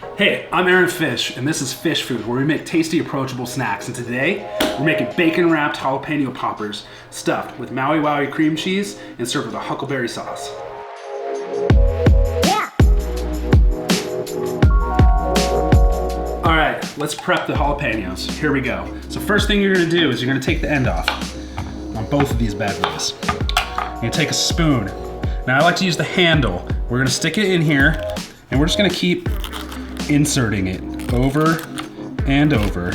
Hey, I'm Aaron Fish, and this is Fish Food, where we make tasty, approachable snacks. And today, we're making bacon-wrapped jalapeno poppers stuffed with Maui Wowee cream cheese and served with a Huckleberry Sauce. All right, let's prep the jalapenos. Here we go. So first thing you're gonna do is you're gonna take the end off on both of these bad boys. You're gonna take a spoon. Now I like to use the handle. We're gonna stick it in here, and we're just gonna keep inserting it over and over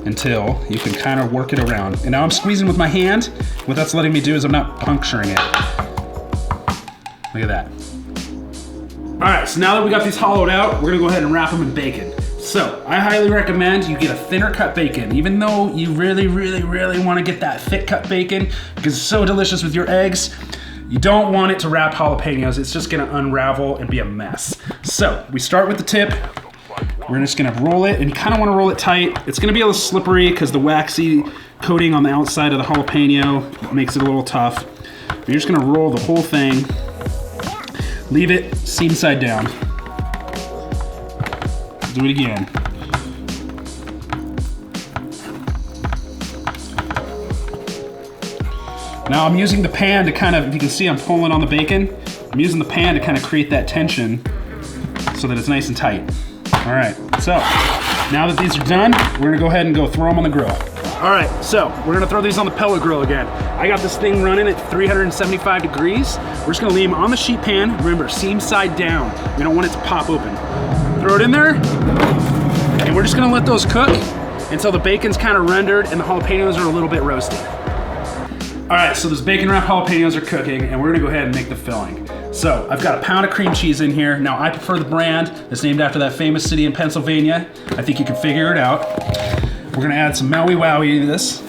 until you can kind of work it around. And now I'm squeezing with my hand. What that's letting me do is I'm not puncturing it. Look at that. All right, so now that we got these hollowed out, we're gonna go ahead and wrap them in bacon. So I highly recommend you get a thinner cut bacon, even though you really wanna get that thick cut bacon because it's so delicious with your eggs. You don't want it to wrap jalapenos. It's just gonna unravel and be a mess. So we start with the tip. We're just gonna roll it, and you kinda wanna roll it tight. It's gonna be a little slippery because the waxy coating on the outside of the jalapeno makes it a little tough. You're just gonna roll the whole thing. Leave it seam side down. Do it again. Now I'm using the pan to kind of, if you can see I'm pulling on the bacon, I'm using the pan to kind of create that tension so that it's nice and tight. All right, so now that these are done, we're gonna go ahead and throw them on the grill. All right, so we're gonna throw these on the pellet grill again. I got this thing running at 375 degrees. We're just gonna leave them on the sheet pan. Remember, seam side down. We don't want it to pop open. Throw it in there, and we're just gonna let those cook until the bacon's kind of rendered and the jalapenos are a little bit roasted. All right, so those bacon wrapped jalapenos are cooking, and we're gonna go ahead and make the filling. So I've got a pound of cream cheese in here. Now I prefer the brand that's named after that famous city in Pennsylvania. I think you can figure it out. We're gonna add some Maui Wowee to this.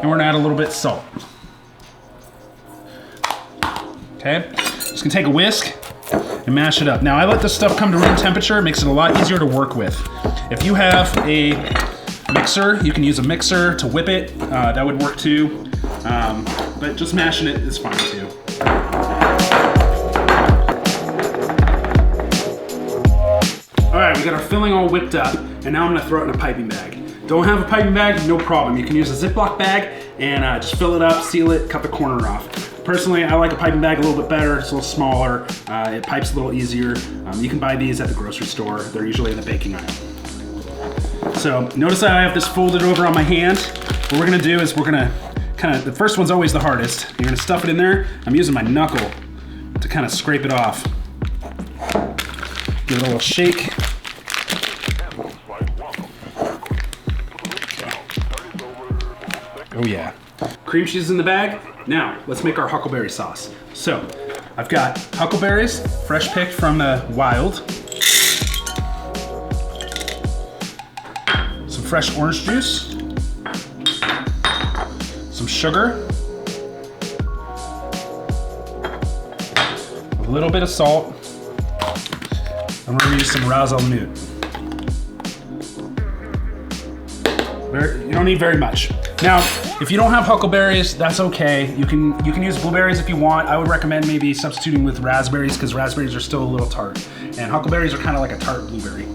And we're gonna add a little bit of salt. Okay, just gonna take a whisk and mash it up. Now I let this stuff come to room temperature. It makes it a lot easier to work with. If you have a mixer, you can use a mixer to whip it. That would work too. But just mashing it is fine too. All right, we got our filling all whipped up, and now I'm gonna throw it in a piping bag. Don't have a piping bag, no problem. You can use a Ziploc bag and just fill it up, seal it, cut the corner off. Personally, I like a piping bag a little bit better. It's a little smaller. It pipes a little easier. You can buy these at the grocery store. They're usually in the baking aisle. So notice that I have this folded over on my hand. What we're gonna do is we're gonna the first one's always the hardest. You're gonna stuff it in there. I'm using my knuckle to kind of scrape it off. Give it a little shake. Okay. Oh yeah. Cream cheese is in the bag. Now, let's make our huckleberry sauce. So, I've got huckleberries, fresh picked from the wild. Some fresh orange juice. Some sugar. A little bit of salt. And we're gonna use some ras al newt. You don't need very much. Now, if you don't have huckleberries, that's okay. You can use blueberries if you want. I would recommend maybe substituting with raspberries because raspberries are still a little tart. And huckleberries are kind of like a tart blueberry.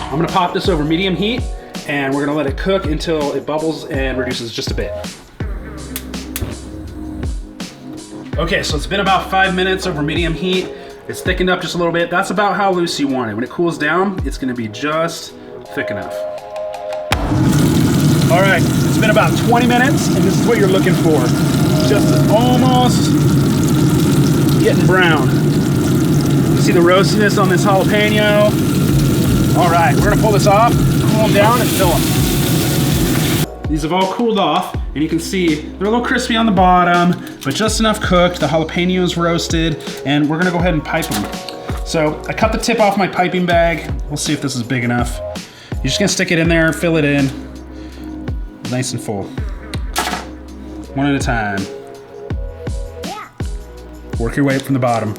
I'm gonna pop this over medium heat and we're gonna let it cook until it bubbles and reduces just a bit. Okay, so it's been about 5 minutes over medium heat. It's thickened up just a little bit. That's about how loose you want it. When it cools down, it's gonna be just thick enough. All right, it's been about 20 minutes, and this is what you're looking for. Just almost getting brown. You see the roastiness on this jalapeno? All right, we're gonna pull this off, cool them down, and fill them. These have all cooled off, and you can see they're a little crispy on the bottom, but just enough cooked. The jalapenos roasted, and we're gonna go ahead and pipe them. So I cut the tip off my piping bag. We'll see if this is big enough. You're just gonna stick it in there, fill it in. Nice and full. One at a time. Work your way up from the bottom.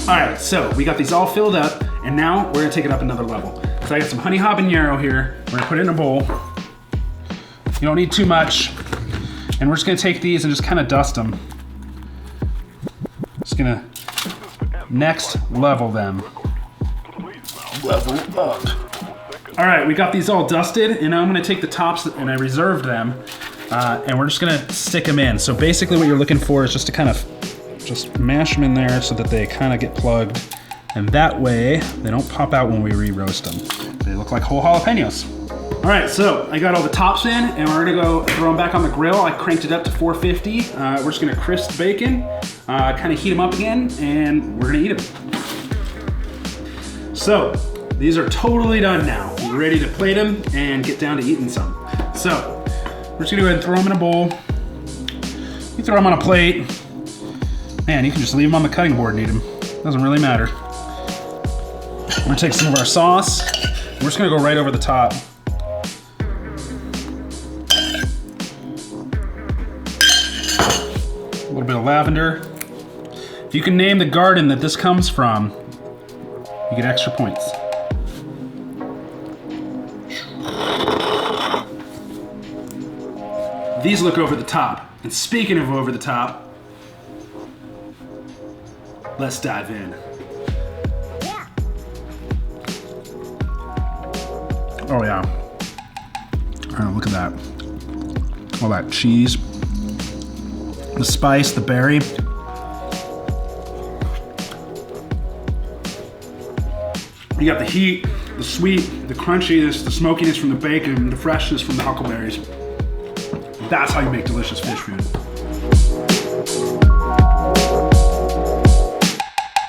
All right, so we got these all filled up, and now we're gonna take it up another level. So I got some Honey Habanero here. We're gonna put it in a bowl. You don't need too much. And we're just gonna take these and just kind of dust them. Just gonna next level them. Level up. All right, we got these all dusted, and now I'm gonna take the tops, and I reserved them, and we're just gonna stick them in. So basically what you're looking for is just to kind of just mash them in there so that they kind of get plugged, and that way they don't pop out when we re-roast them. They look like whole jalapenos. All right, so I got all the tops in, and we're gonna go throw them back on the grill. I cranked it up to 450. We're just gonna crisp the bacon, kind of heat them up again, and we're gonna eat them. So, these are totally done now. We're ready to plate them and get down to eating some. So, we're just gonna go ahead and throw them in a bowl. You throw them on a plate. Man, you can just leave them on the cutting board and eat them. Doesn't really matter. We're gonna take some of our sauce. We're just gonna go right over the top. A little bit of lavender. If you can name the garden that this comes from, you get extra points. These look over the top. And speaking of over the top, let's dive in. Oh yeah. All right, look at that. All that cheese. The spice, the berry. You got the heat, the sweet, the crunchiness, the smokiness from the bacon, the freshness from the huckleberries. That's how you make delicious fish food.